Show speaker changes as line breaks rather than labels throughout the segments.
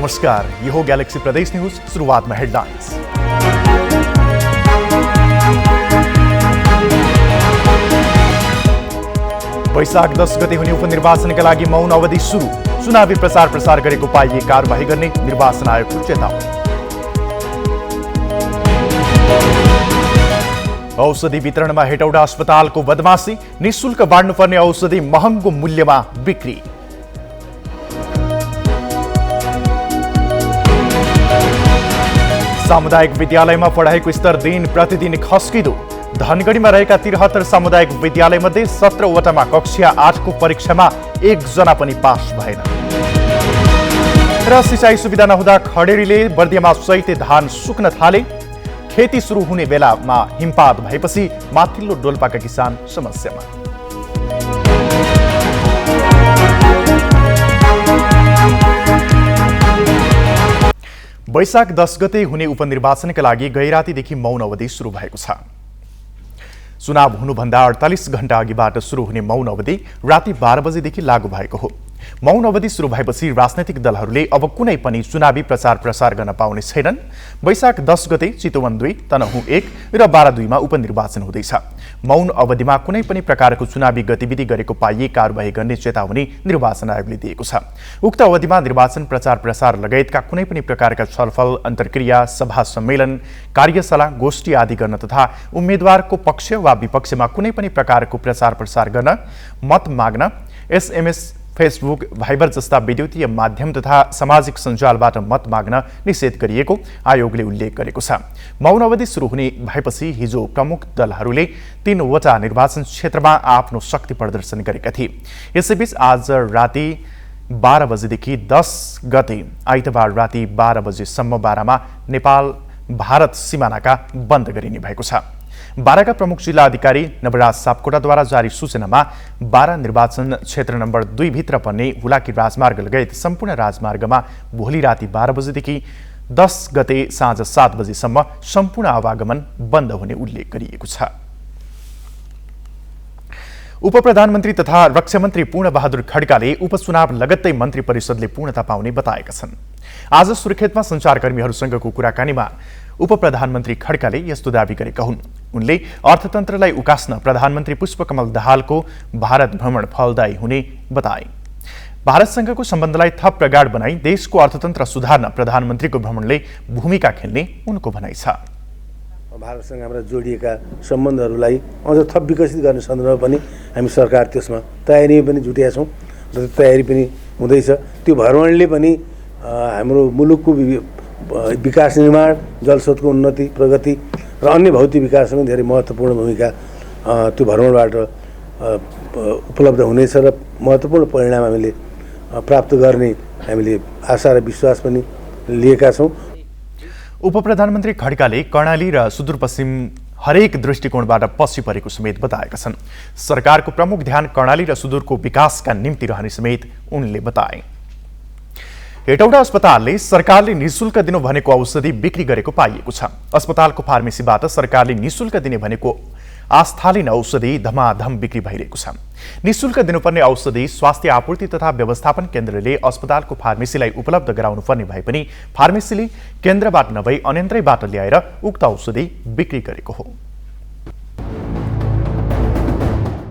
नमस्कार, ये हो गैलेक्सी प्रदेश न्यूज। शुरुआत में हेडलाइंस। वैशाख 10 गते हुने उपनिर्वाचनका लागि मौन अवधि सुरु। चुनावी प्रचार गरेको पाइए कारबाही गर्ने निर्वाचन आयोगको चेतावनी। औषधि वितरणमा हेटौडा अस्पतालको बदमाशी। निःशुल्क बाँड्नुपर्ने औषधि महँगो मूल्यमा बिक्री। सामुदायिक विद्यालयमा पढाइको स्तर दिन प्रतिदिन खस्किँदो। धनगढीमा रहेका 73 सामुदायिक विद्यालयमध्ये 17वटामा कक्षा 8को परीक्षामा 1 जना पनि पास भएन। र सिँचाइ सुविधा नहुँदा खडेरीले बर्दियामा सहित धान सुक्न थाले। खेती सुरु हुने बेलामा हिमपात भएपछि माथिल्लो डोल्पाका किसान समस्यामा। वैशाख 10 गते हुने उपनिर्वाचनका लागि गैरातीदेखि मौन अवधि सुरु भएको छ। चुनाव हुनुभन्दा 48 घण्टा अघिबाट सुरु हुने मौन अवधि राति 12 बजेदेखि लागू भएको हो। मौन अवधि सुरु भएपछि राजनैतिक दलहरूले अब कुनै पनि चुनावी प्रचार गर्न पाउने छैनन्। वैशाख 10 गते चितवन 2, तनहुँ 1 र बारा 2 मा उपनिर्वाचन हुँदैछ। मौन अवधिमा कुनै पनि प्रकारको चुनावी गतिविधि गरेको पाइए कारबाही गर्ने चेतावनी निर्वाचन आयोगले दिएको छ। उक्त अवधिमा निर्वाचन प्रचार लगायतका कुनै पनि प्रकारका छलफल, अन्तर्क्रिया, सभा सम्मेलन, कार्यशाला, गोष्ठी आदि गर्न तथा उम्मेद्वारको पक्ष वा विपक्षमा कुनै पनि प्रकारको प्रचार गर्न, मत माग्न, एसएमएस, फेसबुक, भाइबर जस्ता विद्युतीय माध्यम तथा सामाजिक सञ्जालबाट मत माग्न निषेध गरिएको आयोगले उल्लेख गरेको छ। मौन अवधि सुरु हुने भएपछि हिजो प्रमुख दलहरूले 3वटा निर्वाचन क्षेत्रमा आफ्नो शक्ति प्रदर्शन गरेका थिए। यसैबीच आज राति 12 बजेदेखि 10 गते आइतबार राति 12 बजेसम्म बारामा नेपाल भारत सीमानाका बन्द गरिने भएको छ। बाराका प्रमुख जिल्ला अधिकारी नवराज सापकोटाद्वारा जारी सूचनामा बारा निर्वाचन क्षेत्र नम्बर 2 भित्र पर्ने हुलाकी राजमार्ग लगायत सम्पूर्ण राजमार्गमा भोलि राति 12 बजेदेखि 10 गते साँझ 7 बजेसम्म सम्पूर्ण आवागमन बन्द हुने उल्लेख गरिएको छ। उपप्रधानमन्त्री तथा रक्षामन्त्री पूर्णबहादुर खड्काले उपचुनाव लगत्तै मन्त्री परिषदले पूर्णता पाउने बताएका छन्। आज सुर्खेतमा सञ्चारकर्मीहरूसँगको कुराकानीमा उपप्रधानमन्त्री खड्काले यस्तो दावी गरेका हुन्। उनले अर्थतन्त्रलाई उकास्न प्रधानमन्त्री पुष्पकमल दाहालको भारत भ्रमण फलदायी हुने बताए। भारतसँगको सम्बन्धलाई थप प्रगाढ बनाई देशको अर्थतन्त्र सुधार्न प्रधानमन्त्रीको भ्रमणले भूमिका खेल्ने उनको भनाइ छ।
भारतसँग हाम्रा जोडिएका सम्बन्धहरूलाई अझ थप विकसित गर्ने सन्दर्भमा पनि हामी सरकार त्यसमा तयारी पनि जुटेका छौँ र तयारी पनि हुँदैछ। त्यो भ्रमणले पनि हाम्रो मुलुकको विकास निर्माण, जलस्रोतको उन्नति, प्रगति र अन्य भौतिक विकाससँग धेरै महत्त्वपूर्ण भूमिका त्यो भ्रमणबाट उपलब्ध हुनेछ र महत्त्वपूर्ण परिणाम हामीले प्राप्त गर्ने हामीले आशा र विश्वास पनि लिएका छौँ।
उपप्रधानमन्त्री खड्काले कर्णाली र सुदूरपश्चिम हरेक दृष्टिकोणबाट पछि परेको समेत बताएका छन्। सरकारको प्रमुख ध्यान कर्णाली र सुदूरको विकासका निम्ति रहने समेत उनले बताए। हेटौडा अस्पतालले सरकारले निःशुल्क दिनु भनेको औषधि बिक्री गरेको पाइएको छ। अस्पतालको फार्मेसीबाट सरकारले निःशुल्क दिने भनेको आस्थालीन औषधि धमाधम बिक्री भइरहेको छ। निःशुल्क दिनुपर्ने औषधि स्वास्थ्य आपूर्ति तथा व्यवस्थापन केन्द्रले अस्पतालको फार्मेसीलाई उपलब्ध गराउनुपर्ने भए पनि फार्मेसीले केन्द्रबाट नभई अन्यन्त्रैबाट ल्याएर उक्त औषधि बिक्री गरेको हो।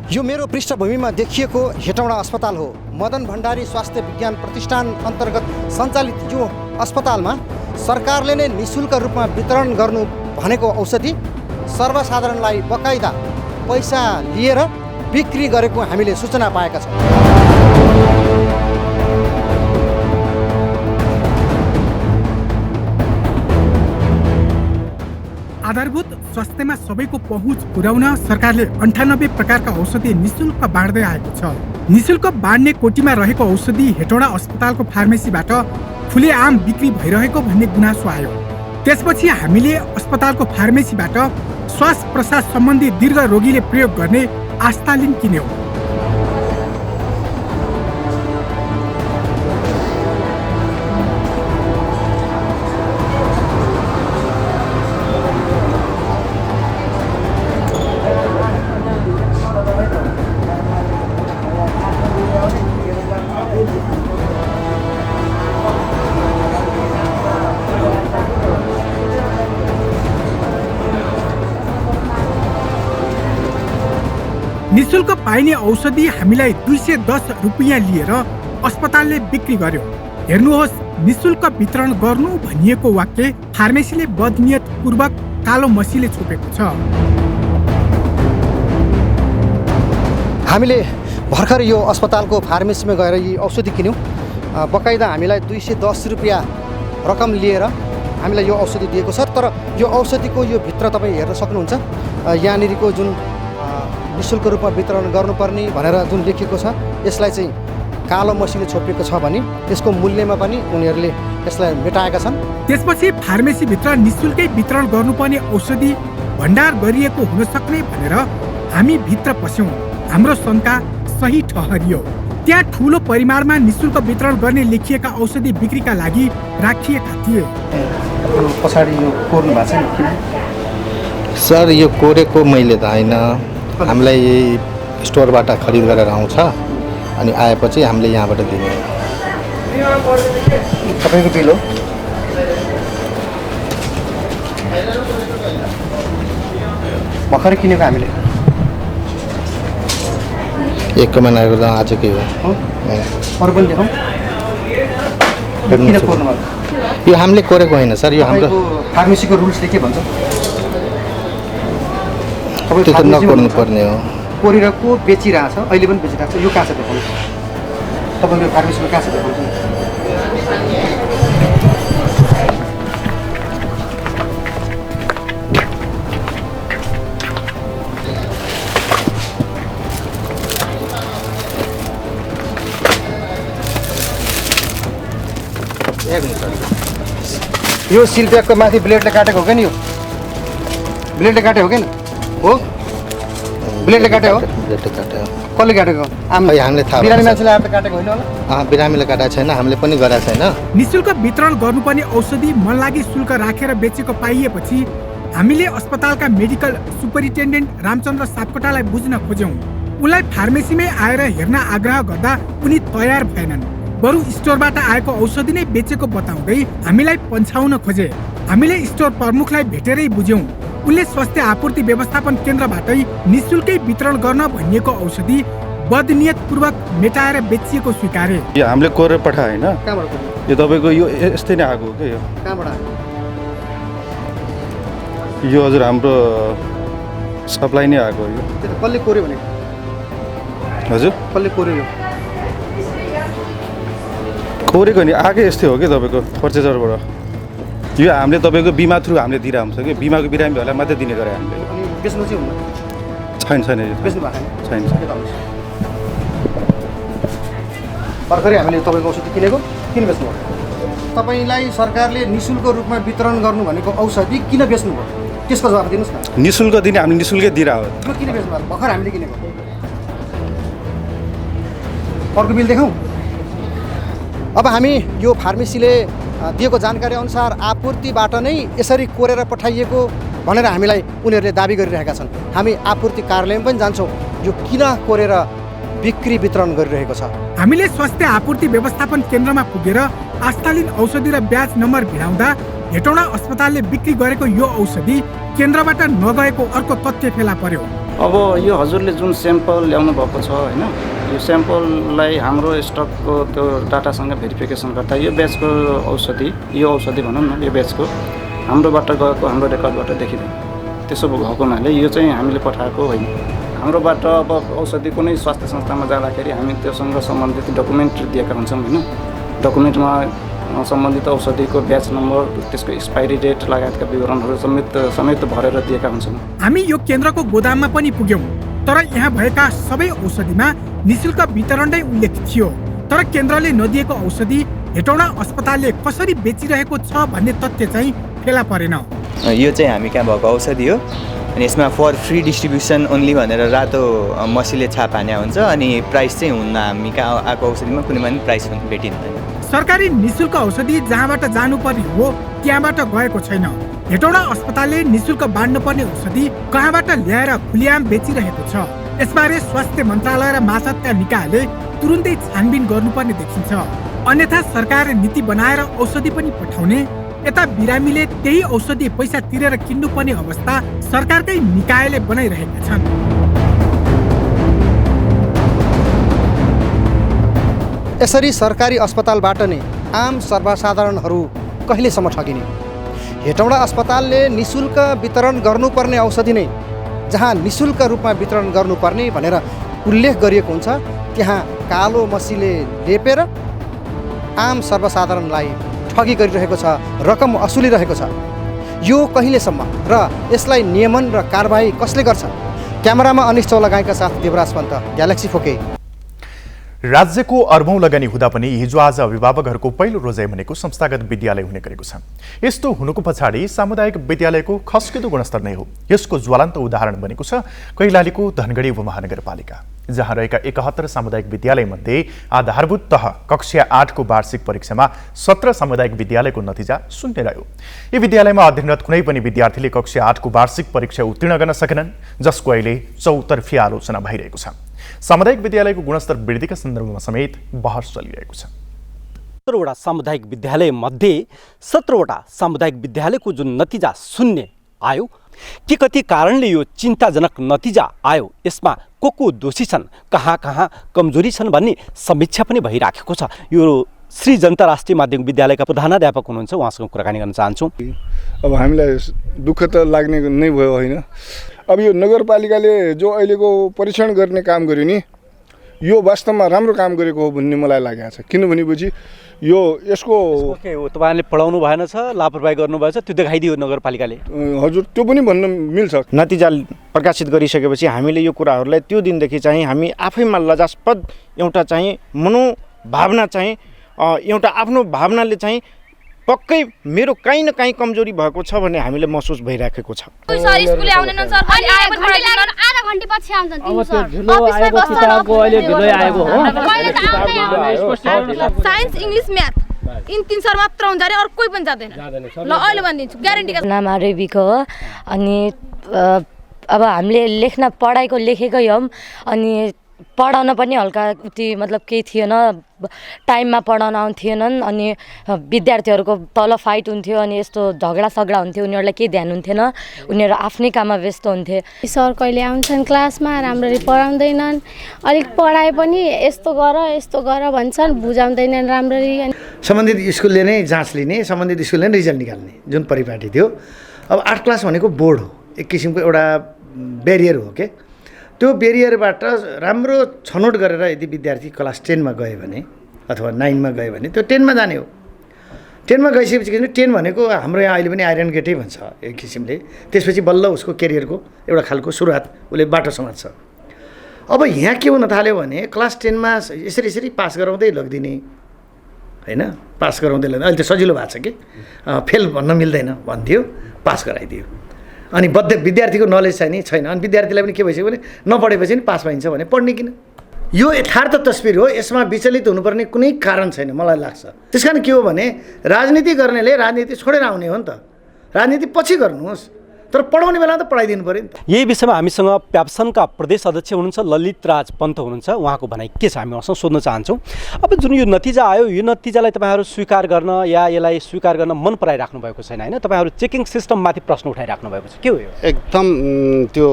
यो मेरो पृष्ठभूमिमा देखिएको हेटौडा अस्पताल हो। मदन भण्डारी स्वास्थ्य विज्ञान प्रतिष्ठान अन्तर्गत सञ्चालित यो अस्पतालमा सरकारले नै निःशुल्क रूपमा वितरण गर्नु भनेको औषधि सर्वसाधारणलाई बकाइदा पैसा लिएर बिक्री गरेको हामीले सूचना पाएका छौँ।
आधारभूत स्वास्थ्यमा सबैको पहुँच पुर्याउन सरकारले 98 प्रकारका औषधि निःशुल्क बाँड्दै आएको छ। निःशुल्क बाँड्ने कोटीमा रहेको औषधि हेटौडा अस्पतालको फार्मेसीबाट खुलेआम बिक्री भइरहेको भन्ने गुनासो आयो। त्यसपछि हामीले अस्पतालको फार्मेसीबाट श्वास प्रश्वास सम्बन्धी दीर्घ रोगीले प्रयोग गर्ने आस्थालीन किन्यौँ। पाइने औषधि हामीलाई 210 रुपियाँ लिएर अस्पतालले बिक्री गर्यो। हेर्नुहोस्, निशुल्क वितरण गर्नु भनिएको वाक्य फार्मेसीले बदनियत पूर्वक कालो मसीले छोपेको छ।
हामीले भर्खर यो अस्पतालको फार्मेसीमा गएर यी औषधि किन्यौँ। बकाइदा हामीलाई 210 रुपियाँ रकम लिएर हामीलाई यो औषधि दिएको छ। तर यो औषधिको यो भित्र तपाईँ हेर्न सक्नुहुन्छ, यहाँनिरको जुन निःशुल्क रूपमा वितरण गर्नुपर्ने भनेर जुन लेखिएको छ, यसलाई चाहिँ कालो मसीले छोपिएको छ भने यसको मूल्यमा पनि उनीहरूले यसलाई मेटाएका छन्।
त्यसपछि फार्मेसीभित्र निःशुल्कै वितरण गर्नुपर्ने औषधि भण्डार गरिएको हुन सक्ने भनेर हामी भित्र पस्यौँ। हाम्रो शङ्का सही ठहरियो। त्यहाँ ठुलो परिमाणमा निःशुल्क वितरण गर्ने लेखिएका औषधि बिक्रीका लागि राखिएका थिए।
पछाडि यो कोर्नु भएको छ नि?
सर, यो कोरेको मैले त होइन, हामीलाई यही स्टोरबाट खरिद गरेर आउँछ अनि आएपछि हामीले यहाँबाट दिने।
तपाईँको बिल हो? भर्खरै किनेको हामीले।
1 महिनाको त आजकै हो।
अरू पनि देखाउँ? किन कोर्नु भएको?
यो हामीले कोरेको होइन सर, यो हाम्रो
फार्मेसीको रुल्सले के भन्छ?
त्यो त नकोर्नु पर्ने हो।
कोरेर को बेचिरहेछ, अहिले पनि बेचिरहेको छ, यो कहाँ छ देखाउनु? तपाईँको फार्मेसीमा कहाँ छ देखाउनु? यो सिल ब्यागको माथि ब्लेडले काटेको हो क्या नि? यो ब्लेडले काटेको हो क्या नि? हो, ब्लेडले काट्यो हो?
ब्लेडले काट्यो।
कसले काटेको?
हामीले थाहा
बिरामी मान्छेले आएर त काटेको होइन होला?
बिरामीले काटेको छैन, हामीले पनि गरेको छैन।
निःशुल्क वितरण गर्नुपर्ने औषधि मनलागी शुल्क राखेर बेचेको पाइएपछि हामीले अस्पतालका मेडिकल सुपरिन्टेन्डेन्ट रामचन्द्र सापकोटालाई बुझ्न खोज्यौँ। उनलाई फार्मेसीमै आएर हेर्न आग्रह गर्दा उनी तयार भएनन्। बरु स्टोरबाट आएको औषधि नै बेचेको बताउँदै हामीलाई पन्छाउन खोजे। हामीले स्टोर प्रमुखलाई भेटेरै बुझ्यौँ। उनले स्वास्थ्य आपूर्ति व्यवस्थापन केन्द्रबाटै निःशुल्कै वितरण गर्न भनिएको औषधि बदनियतपूर्वक मेटाएर बेचिएको स्वीकारे।
यो हामीले कोरेर पठायो होइन,
कहाँबाट?
यो तपाईँको यो यस्तै नै आएको हो क्या। यो
कहाँबाट?
यो हजुर हाम्रो सप्लाई नै आएको हो। यो
त्यो त कसले कोर्यो भने?
हजुर
कसले कोर्यो?
कोरेको नि आएकै यस्तै हो कि तपाईँको पर्चेजरबाट। यो हामीले तपाईँको बिमा थ्रु हामीले दिएर हुन्छ कि, बिमाको बिरामीहरूलाई मात्रै दिने गरे हामीले।
अनि बेच्नु चाहिँ हुन्न?
छैन छैन, यो
बेच्नु भएको
छैन।
भर्खरै हामीले तपाईँको औषधि किनेको, किन बेच्नुभयो? तपाईँलाई सरकारले निःशुल्क रूपमा वितरण गर्नु भनेको औषधि किन बेच्नुभयो? त्यसको जवाफ दिनुहोस् न।
निःशुल्क दिने हामीले निःशुल्कै दिएर हो।
त्यो किन बेच्नु भएको? भर्खर हामीले किनेको। अर्को बिल देखाउँ? अब हामी यो फार्मेसीले दिएको जानकारी अनुसार आपूर्तिबाट नै यसरी कोरेर पठाइएको भनेर हामीलाई उनीहरूले दाबी गरिरहेका छन्। हामी आपूर्ति कार्यालयमा पनि जान्छौँ, यो किन कोरेर बिक्री वितरण गरिरहेको छ।
हामीले स्वास्थ्य आपूर्ति व्यवस्थापन केन्द्रमा पुगेर आस्थालीन औषधि र ब्याज नम्बर भिडाउँदा हेटौँडा अस्पतालले बिक्री गरेको यो औषधि केन्द्रबाट नगएको अर्को तथ्य फेला पर्यो।
अब यो हजुरले जुन स्याम्पल ल्याउनु भएको छ होइन, यो स्याम्पललाई हाम्रो स्टकको त्यो डाटासँग भेरिफिकेसन गर्दा यो ब्याचको औषधि भनौँ न, यो ब्याचको हाम्रोबाट गएको हाम्रो रेकर्डबाट देखिँदैन। त्यसो भएको हुनाले यो चाहिँ हामीले पठाएको होइन। हाम्रोबाट अब औषधि कुनै स्वास्थ्य संस्थामा जाँदाखेरि हामी त्योसँग सम्बन्धित डकुमेन्ट दिएका हुन्छौँ होइन। डकुमेन्टमा सम्बन्धित औषधिको ब्याच नम्बर, त्यसको एक्सपायरी डेट लगायतका विवरणहरू समेत भरेर दिएका हुन्छौँ।
हामी यो केन्द्रको गोदाममा पनि पुग्यौँ, तर यहाँ भएका सबै औषधिमा निःशुल्क वितरण नै उल्लेख थियो। तर केन्द्रले नदिएको औषधि हेटौँडा अस्पतालले कसरी बेचिरहेको छ भन्ने तथ्य चाहिँ फेला परेन।
यो चाहिँ हामी कहाँ भएको औषधि हो अनि यसमा फर फ्री डिस्ट्रिब्युसन ओन्ली भनेर रातो मसीले छाप हाने हुन्छ अनि प्राइस चाहिँ हुन्न। हामी कहाँ आएको औषधिमा कुनै पनि प्राइस भेटिँदैन।
सरकारी निःशुल्क औषधि जहाँबाट जानुपर्ने हो त्यहाँबाट गएको छैन। हेटौँडा अस्पतालले निःशुल्क बाँड्नुपर्ने औषधि कहाँबाट ल्याएर खुलिआम बेचिरहेको छ। यसबारे स्वास्थ्य मन्त्रालय र मासतका निकायले तुरुन्तै छानबिन गर्नुपर्ने देखिन्छ। अन्यथा सरकारले नीति बनाएर औषधि पनि पठाउने, यता बिरामीले त्यही औषधि पैसा तिरेर किन्नुपर्ने अवस्था सरकारकै निकायले बनाइरहेका छन्।
यसरी सरकारी अस्पतालबाट नै आम सर्वसाधारणहरू कहिलेसम्म ठगिने? हेटौँडा अस्पतालले निशुल्क वितरण गर्नुपर्ने औषधि नै जहाँ निशुल्क रूपमा वितरण गर्नुपर्ने भनेर उल्लेख गरिएको हुन्छ, त्यहाँ कालो मसीले लेपेर आम सर्वसाधारणलाई ठगी गरिरहेको छ, रकम असुलिरहेको छ। यो कहिलेसम्म र यसलाई नियमन र कारबाही कसले गर्छ? क्यामेरामा अनिश चौलागाईका साथ देवराज पन्त, ग्यालेक्सी फोके।
राज्यको अर्बौं लगानी हुँदा पनि हिजो आज अभिभावकहरूको पहिलो रोजाइ भनेको संस्थागत विद्यालय हुने गरेको छ। यस्तो हुनुको पछाडि सामुदायिक विद्यालयको खस्किँदो गुणस्तर नै हो। यसको ज्वलन्त उदाहरण बनेको छ कैलालीको धनगढी उपमहानगरपालिका, जहाँ रहेका 71 सामुदायिक विद्यालयमध्ये आधारभूत तह कक्षा 8 को वार्षिक परीक्षामा 17 सामुदायिक विद्यालयको नतिजा शून्य रह्यो। यी विद्यालयमा अध्ययनरत कुनै पनि विद्यार्थीले कक्षा 8 को वार्षिक परीक्षा उत्तीर्ण गर्न सकेनन्, जसको अहिले चौतर्फी आलोचना भइरहेको छ। सामुदायिक विद्यालयको गुणस्तर वृद्धिका सन्दर्भमा समेत बहस चलिरहेको छ।
17वटा सामुदायिक विद्यालय मध्ये 17वटा सामुदायिक विद्यालयको जुन नतिजा शून्य आयो, के कति कारणले यो चिन्ताजनक नतिजा आयो, यसमा को दोषी छन्, कहाँ कमजोरी छन् भन्ने समीक्षा पनि भइराखेको छ। यो श्री जनता राष्ट्रिय माध्यमिक विद्यालयका प्रधानाध्यापक हुनुहुन्छ, उहाँसँग कुराकानी गर्न चाहन्छौँ।
अब हामीलाई दुःख त लाग्ने नै भयो होइन। अब यो नगरपालिकाले जो अहिलेको परीक्षण गर्ने काम गर्यो नि, यो वास्तवमा राम्रो काम गरेको हो भन्ने मलाई लागेको छ। किनभनेपछि यो यसको
के हो, तपाईँले पढाउनु भएन छ, लापरवाही गर्नुभएछ, त्यो देखाइदियो नगरपालिकाले।
हजुर, त्यो पनि भन्न मिल्छ।
नतिजा प्रकाशित गरिसकेपछि हामीले यो कुराहरूलाई त्यो दिनदेखि चाहिँ हामी आफैमा लजास्पद एउटा चाहिँ मनोभावना चाहिँ एउटा आफ्नो भावनाले चाहिँ पक्कै मेरो काहीँ न काहीँ कमजोरी भएको छ भन्ने हामीले महसुस भइराखेको छ।
Science English math in 3 sir मात्र हुन्छ अरे, अरू कोही पनि जाँदैन। ल अहिले भनिदिन्छु, ग्यारेन्टी।
नाम रेबीको हो। अनि अब हामीले लेख्न पढाइको लेखेकै हौँ, अनि पढाउन पनि हल्का उति मतलब केही थिएन, टाइममा पढाउन आउँथेनन्, अनि विद्यार्थीहरूको तल फाइट हुन्थ्यो, अनि यस्तो झगडा हुन्थ्यो, उनीहरूलाई केही ध्यान हुन्थेन, उनीहरू आफ्नै काममा व्यस्त हुन्थे।
सर कहिले आउँछन् क्लासमा, राम्ररी पढाउँदैनन्, अलिक पढाए पनि यस्तो गर भन्छन्, बुझाउँदैनन् राम्ररी।
सम्बन्धित स्कुलले नै जाँच लिने, सम्बन्धित स्कुलले नै रिजल्ट निकाल्ने जुन परिपाटी थियो। अब 8 क्लास भनेको बोर्ड हो, एक किसिमको एउटा ब्यारियर हो के। त्यो बेरियरबाट राम्रो छनौट गरेर यदि विद्यार्थी क्लास 10 मा गयो भने अथवा 9 मा गयो भने त्यो 10 मा जाने हो। 10 मा गइसकेपछि 10 भनेको हाम्रो यहाँ अहिले पनि आइरन गेटै भन्छ एक किसिमले। त्यसपछि बल्ल उसको करियरको एउटा खालको सुरुवात उसले बाटो समात्छ। अब यहाँ के हुन थाल्यो भने क्लास 10 मा यसरी पास गराउँदै लगिदिने हैन, पास गराउँदै लगिदिने। अहिले त सजिलो भएको छ कि फेल भन्न मिल्दैन भन्थ्यो, पास गराइदियो। अनि विद्यार्थीको नलेज छैन, अनि विद्यार्थीलाई पनि के भइसक्यो भने नपढेपछि पनि पास भइन्छ भने पढ्ने किन? यो यथार्थ तस्बिर हो, यसमा विचलित हुनुपर्ने कुनै कारण छैन मलाई लाग्छ। त्यसकारण के हो भने राजनीति गर्नेले राजनीति छोडेर आउने हो नि त, राजनीति पछि गर्नुहोस्, तर पढाउने बेला त पढाइदिनु पर्यो नि त।
यही विषयमा हामीसँग प्याप्सनका प्रदेश अध्यक्ष हुनुहुन्छ ललित राज पन्त हुनुहुन्छ, उहाँको भनाइ के छ हामी उहाँसँग सोध्न चाहन्छौँ। अब जुन यो नतिजा आयो, यो नतिजालाई तपाईँहरू स्वीकार गर्न या यसलाई स्वीकार गर्न मन पराइराख्नु भएको छैन होइन? तपाईँहरू चेकिङ सिस्टममाथि प्रश्न उठाइराख्नु भएको छ, के हो यो?
एकदम त्यो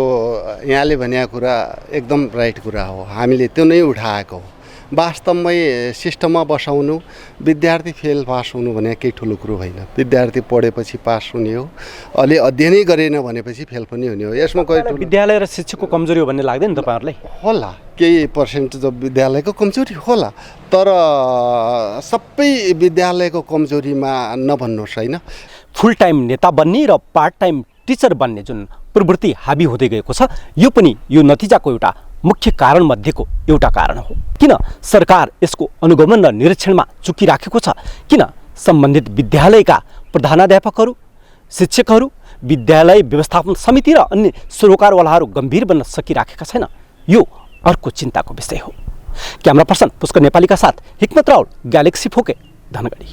यहाँले भनेको कुरा एकदम राइट कुरा हो, हामीले त्यो नै उठाएको हो। वास्तवमै सिस्टममा बसाउनु, विद्यार्थी फेल पास हुनु भने केही ठुलो कुरो होइन। विद्यार्थी पढेपछि पास हुने हो, अलि अध्ययनै गरेन भनेपछि फेल पनि हुने हो। यसमा कोही
विद्यालय र शिक्षकको कमजोरी हो भन्ने लाग्दैन तपाईँहरूलाई?
होला, केही पर्सेन्टेज विद्यालयको कमजोरी होला, तर सबै विद्यालयको कमजोरीमा नभन्नुहोस् होइन।
फुल टाइम नेता बन्ने र पार्ट टाइम टिचर बन्ने जुन प्रवृत्ति हाबी हुँदै गएको छ, यो पनि यो नतिजाको एउटा मुख्य कारण मध्येको एउटा कारण हो। किन सरकार यसको अनुगमन र निरीक्षणमा चुकिराखेको छ? किन सम्बन्धित विद्यालयका प्रधानाध्यापकहरू, शिक्षकहरू, विद्यालय व्यवस्थापन समिति र अन्य सरोकारवालाहरू गम्भीर बन्न सकिराखेका छैन? यो अर्को चिन्ताको विषय हो। क्यामेरा पर्सन पुष्कर नेपालीका साथ हिक्मत राउल, ग्यालेक्सी फोके, धनगढी।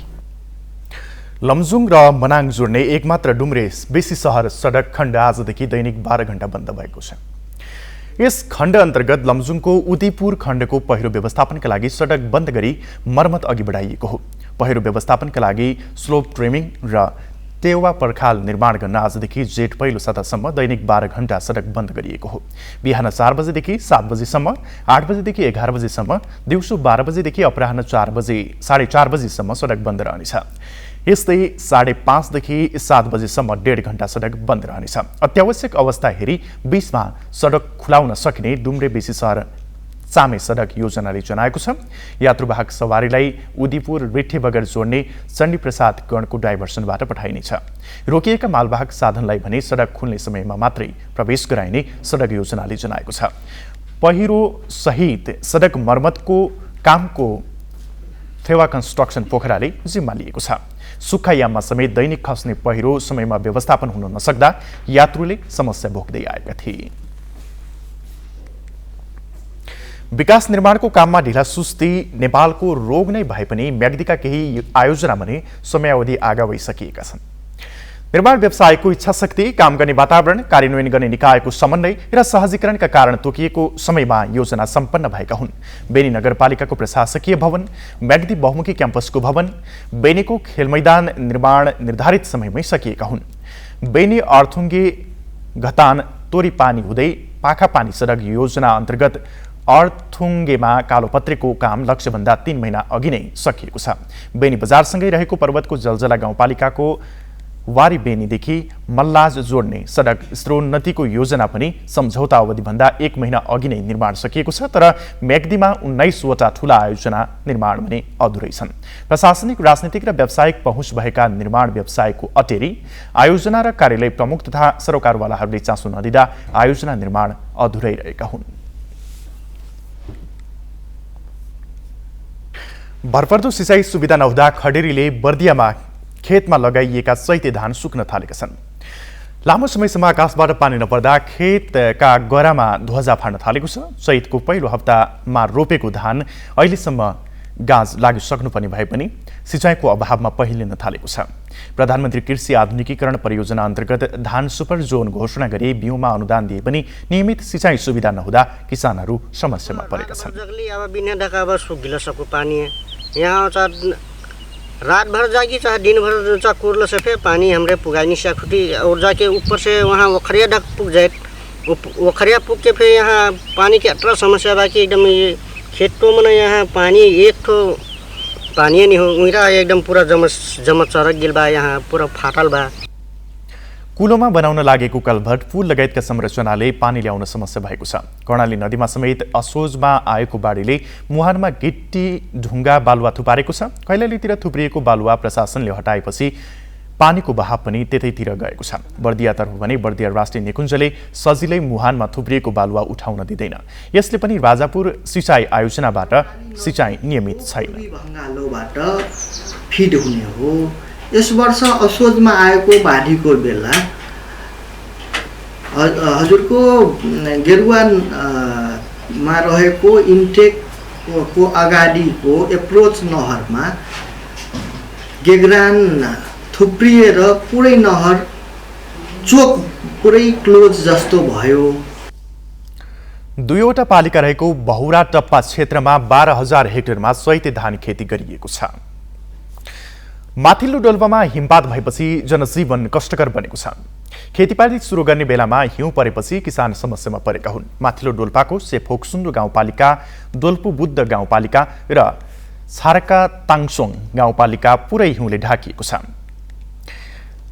लमजुङ र मनाङ जोड्ने एकमात्र डुम्रे बेसी सहर सडक खण्ड आजदेखि दैनिक 12 घण्टा बन्द भएको छ। यस खण्ड अन्तर्गत लमजुङको उदयपुर खण्डको पहिरो व्यवस्थापनका लागि सडक बन्द गरी मर्मत अघि बढाइएको हो। पहिरो व्यवस्थापनका लागि स्लोप ट्रिमिङ र टेवा पर्खाल निर्माण गर्न आजदेखि जेठ पहिलो सातासम्म दैनिक 12 घण्टा सडक बन्द गरिएको हो। बिहान 4 बजेदेखि 7 बजेसम्म, 8 बजेदेखि 11 बजेसम्म, दिउँसो 12 बजेदेखि अपराह्न 4:30 बजेसम्म सडक बन्द रहनेछ। यस्तै 5:30 देखि 7 बजेसम्म 1.5 घण्टा सडक बन्द रहनेछ। अत्यावश्यक अवस्था हेरी 20 मा सडक खुलाउन सकिने डुम्रे बेसी सहर चामे सडक योजनाले जनाएको छ। यात्रुवाहक सवारीलाई उदयपुर रिठे बगर जोड्ने चण्डी प्रसाद गणको डाइभर्सनबाट पठाइनेछ। रोकिएका मालवाहक साधनलाई भने सडक खुल्ने समयमा मात्रै प्रवेश गराइने सडक योजनाले जनाएको छ। पहिरो सहित सडक मर्मतको कामको थेवा कन्स्ट्रक्सन पोखराले जिम्मा लिएको छ। सुक्खा याममा समेत दैनिक खस्ने पहिरो समयमा व्यवस्थापन हुन नसक्दा यात्रुले समस्या भोग्दै आएका थिए। विकास निर्माणको काममा ढिला सुस्ती नेपालको रोग नै भए पनि म्याग्दीका केही आयोजना भने समयावधि आगाउइसकिएका छन्। निर्माण व्यवसायको इच्छाशक्ति, काम गर्ने वातावरण, कार्यान्वयन गर्ने निकायको समन्वय र सहजीकरणका कारण तोकिएको समयमा योजना सम्पन्न भएका हुन्। बेनी नगरपालिकाको प्रशासकीय भवन, म्याग्दी बहुमुखी क्याम्पसको भवन, बेनीको खेलमैदान निर्माण निर्धारित समयमै सकिएका हुन्। बेनी अर्थुङ्गे घतान तोरीपानी हुँदै पाखापानी सडक योजना अन्तर्गत अर्थुङ्गेमा कालोपत्रेको काम लक्ष्यभन्दा 3 महिना अघि नै सकिएको छ। बेनी बजारसँगै रहेको पर्वतको जलजला गाउँपालिकाको वारी बेनीदेखि मल्लाज जोड्ने सडक स्तरोन्नतिको योजना पनि सम्झौता अवधिभन्दा 1 महिना अघि नै निर्माण सकिएको छ। तर म्याग्दीमा 19 वटा ठूला आयोजना निर्माण भने अधुरै छन्। प्रशासनिक, राजनीतिक र व्यावसायिक पहुँच भएका निर्माण व्यवसायको अटेरी, आयोजना र कार्यालय प्रमुख तथा सरोकारवालाहरूले चासो नदिँदा आयोजना निर्माण अधुरै रहेका हुन्। भरपर्दो सिँचाइ सुविधा नहुँदा खडेरीले बर्दियामा खेतमा लगाइएका चैते धान सुक्न थालेका छन्। लामो समयसम्म आकाशबाट पानी नपर्दा खेतका गरामा ध्वजा फाड्न थालेको छ। चैतको पहिलो हप्तामा रोपेको धान अहिलेसम्म गाँज लागिसक्नुपर्ने भए पनि सिँचाइको अभावमा पहिलिन थालेको छ। प्रधानमन्त्री कृषि आधुनिकीकरण परियोजना अन्तर्गत धान सुपर जोन घोषणा गरी बिउमा अनुदान दिए पनि नियमित सिँचाइ सुविधा नहुँदा किसानहरू समस्यामा परेका छन्।
यहाँ रात भर जागी चाहे दिन भर चाहे कुरल से फिर पानी हमरे पुगानी शाखुटी और जाके ऊपर से वहाँ वखरिया ढक पुग जाए। वखरिया पुग के फिर यहाँ पानी की अटरा समस्या बाकी एकदम ये खेतों में यहाँ पानी एक तो पानी नहीं हो उरा एकदम पूरा जमत चरक गिल बा। यहाँ पूरा फाटल बा।
कुलोमा बनाउन लागेको कलभट, पुल लगायतका संरचनाले पानी ल्याउन समस्या भएको छ। कर्णाली नदीमा समेत असोजमा आएको बाढीले मुहानमा गिट्टी, ढुङ्गा, बालुवा थुपारेको छ। कैलालीतिर थुप्रिएको बालुवा प्रशासनले हटाएपछि पानीको बहाव पनि त्यतैतिर गएको छ। बर्दियातर्फ भने बर्दिया राष्ट्रिय निकुञ्जले सजिलै मुहानमा थुप्रिएको बालुवा उठाउन दिँदैन। यसले पनि राजापुर सिँचाइ आयोजनाबाट सिँचाइ नियमित छैन।
फिड हुने हो। यस वर्ष असोजमा आएको बाढीको बेला हजुरको गेरुवामा रहेको इन्टेकको अगाडिको एप्रोच नहरमा गेग्रान थुप्रिएर पुरै नहर चोक पुरै क्लोज जस्तो भयो।
2वटा पालिका रहेको बहुरा टप्पा क्षेत्रमा 12,000 हेक्टरमा चैते धान खेती गरिएको छ। माथिल्लो डोल्पामा हिमपात भएपछि जनजीवन कष्टकर बनेको छ। खेतीपाती सुरु गर्ने बेलामा हिउँ परेपछि किसान समस्यामा परेका हुन्। माथिल्लो डोल्पाको सेफोक्सुन्डो गाउँपालिका, डोल्पु बुद्ध गाउँपालिका र छारका ताङसोङ गाउँपालिका पुरै हिउँले ढाकिएको छ।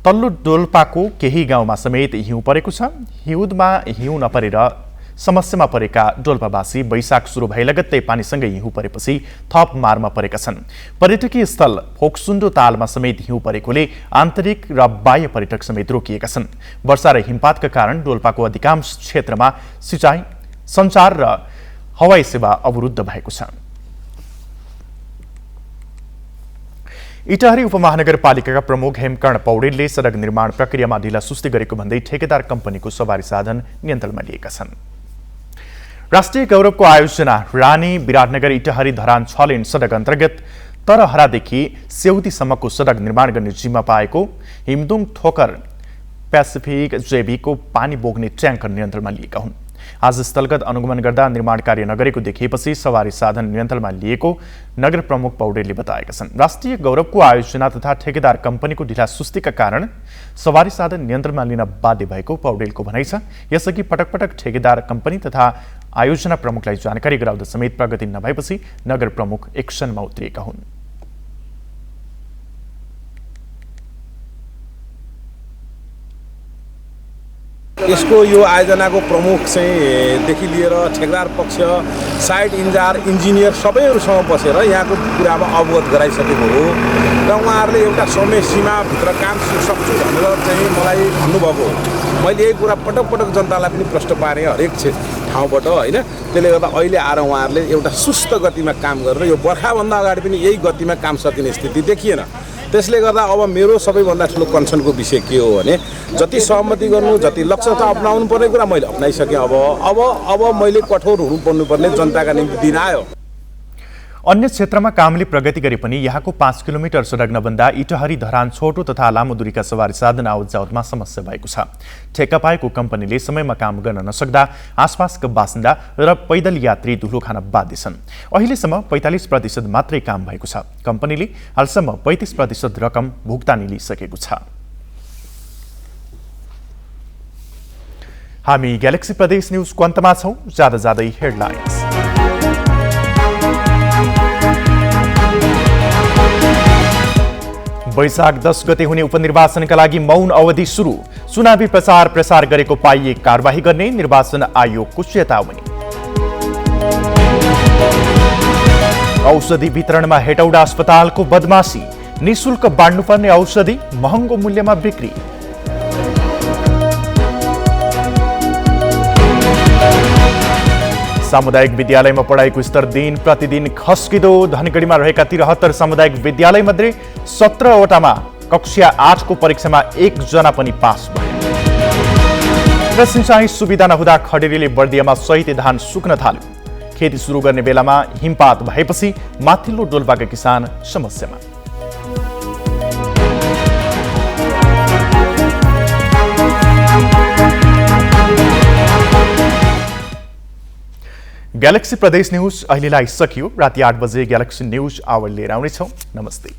तल्लो डोल्पाको केही गाउँमा समेत हिउँ परेको छ। हिउँदमा हिउँ नपरेर समस्यामा परेका डोल्पावासी वैशाख सुरु भए लगत्तै पानीसँगै हिउँ परेपछि थप मारमा परेका छन्। पर्यटकीय स्थल फोक्सुन्डो तालमा समेत हिउँ परेकोले आन्तरिक र बाह्य पर्यटक समेत रोकिएका छन्। वर्षा र हिमपातका कारण डोल्पाको अधिकांश क्षेत्रमा सिँचाइ, सञ्चार र हवाई सेवा अवरुद्ध भएको छ। इटहरी उपमहानगरपालिकाका प्रमुख हेमकर्ण पौडेलले सडक निर्माण प्रक्रियामा ढिला सुस्ती गरेको भन्दै ठेकेदार कम्पनीको सवारी साधन नियन्त्रणमा लिएका छन्। राष्ट्रिय गौरवको आयोजना रानी विराटनगर इटहरी धरान 6 लेन सडक अन्तर्गत तरहरादेखि सेउतीसम्मको सडक निर्माण गर्ने जिम्मा पाएको हिमदुङ ठोकर पेसिफिक जेबीको पानी बोक्ने ट्याङ्कर नियन्त्रणमा लिएका हुन्। आज स्थलगत अनुगमन गर्दा निर्माण कार्य नगरेको देखिएपछि सवारी साधन नियन्त्रणमा लिएको नगर प्रमुख पौडेलले बताएका छन्। राष्ट्रिय गौरवको आयोजना तथा ठेकेदार कम्पनीको ढिलासुस्तीका कारण सवारी साधन नियन्त्रणमा लिन बाध्य भएको पौडेलको भनाइ छ। यसअघि पटक पटक ठेकेदार कम्पनी तथा आयोजना प्रमुखलाई जानकारी गराउँदा समेत प्रगति नभएपछि नगर प्रमुख एक्सनमा उत्रिएका हुन्।
यसको यो आयोजनाको प्रमुख चाहिँ देखि लिएर ठेकेदार पक्ष, साइट इन्चार्ज, इन्जिनियर सबैहरूसँग बसेर यहाँको कुरामा अवगत गराइसकेको हो र उहाँहरूले एउटा समय सीमाभित्र काम सक्छु भनेर चाहिँ मलाई भन्नुभएको हो। मैले यही कुरा पटक पटक जनतालाई पनि प्रश्न पारेँ हरेक ठाउँबाट होइन। त्यसले गर्दा अहिले आएर उहाँहरूले एउटा सुस्त गतिमा काम गरेर यो बर्खाभन्दा अगाडि पनि यही गतिमा काम सकिने स्थिति देखिएन। त्यसले गर्दा अब मेरो सबैभन्दा ठुलो कन्सर्नको विषय के हो भने जति सहमति गर्नु, जति लक्ष्य त अपनाउनु पर्ने कुरा मैले अपनाइसकेँ। अब मैले कठोर हुनुपर्ने जनताका निम्ति दिन आयो।
अन्य क्षेत्रमा कामले प्रगति गरे पनि यहाँको 5 किलोमिटर सडक नबन्दा इटहरी धरान छोटो तथा लामो दूरीका सवारी साधन आवत जावतमा समस्या भएको छ। ठेक्का पाएको कम्पनीले समयमा काम गर्न नसक्दा आसपासका बासिन्दा र पैदल यात्री धुलो खान बाध्य छन्। अहिलेसम्म 45% मात्रै काम भएको छ। कम्पनीले हालसम्म 35% रकम भुक्तानी लिइसकेको छ। हामी ग्यालेक्सी प्रदेश न्युजको अन्तमा छौं। जाँदा जाँदै हेडलाइन्स। वैशाख 10 गते हुने उपनिर्वाचनका लागि मौन अवधि सुरु। चुनावी प्रचार गरेको पाइए कारबाही गर्ने निर्वाचन आयोगको चेतावनी। औषधि वितरणमा हेटौडा अस्पतालको बदमाशी। निशुल्क बाँड्नुपर्ने औषधि महँगो मूल्यमा बिक्री। सामुदायिक विद्यालयमा पढाइको स्तर दिन प्रतिदिन खस्किँदो। धनगढीमा रहेका 73 सामुदायिक विद्यालय मध्ये 17वटामा कक्षा 8 को परीक्षामा 1 जना पनि पास भयो। र सिंचाई सुविधा नहुँदा खडेरीले बर्दियामा सहित धान सुक्न थाल्यो। खेती सुरु गर्ने बेलामा हिमपात भएपछि माथिल्लो डोल्पाका किसान समस्यामा। ग्यालेक्सी प्रदेश न्यूज अहिलेलाई सकियो। राति 8 बजे ग्यालेक्सी न्यूज आवर लिएर आउनेछौँ। नमस्ते।